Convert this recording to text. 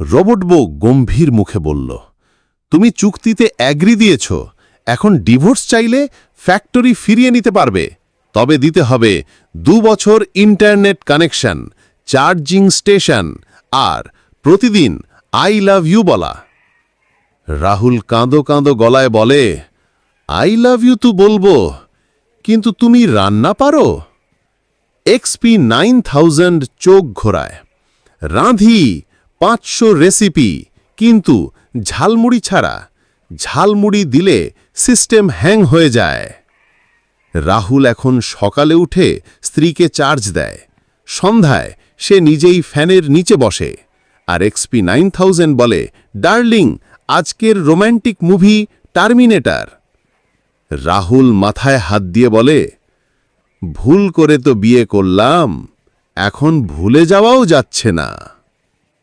Robot বউ গম্ভীর মুখে বলল, তুমি চুক্তিতে অ্যাগ্রি দিয়েছ, এখন ডিভোর্স চাইলে ফ্যাক্টরি ফিরিয়ে নিতে পারবে, তবে দিতে হবে 2 বছর ইন্টারনেট কানেকশন, চার্জিং স্টেশন আর প্রতিদিন আই লাভ ইউ বলা। রাহুল কাঁদো কাঁদো গলায় বলে, আই লাভ ইউ তো বলবো, কিন্তু তুমি রান্না পারো? XP 9000 চোখ ঘোরায়, রাঁধি 500 রেসিপি, কিন্তু ঝালমুড়ি ছাড়া, ঝালমুড়ি দিলে সিস্টেম হ্যাং হয়ে যায়। রাহুল এখন সকালে উঠে স্ত্রীকে চার্জ দেয়, সন্ধ্যায় সে নিজেই ফ্যানের নিচে বসে, আর XP 9000 বলে, ডার্লিং, আজকের রোম্যান্টিক মুভি টার্মিনেটর। রাহুল মাথায় হাত দিয়ে বলে, ভুল করে তো বিয়ে করলাম, এখন ভুলে যাওয়াও যাচ্ছে না।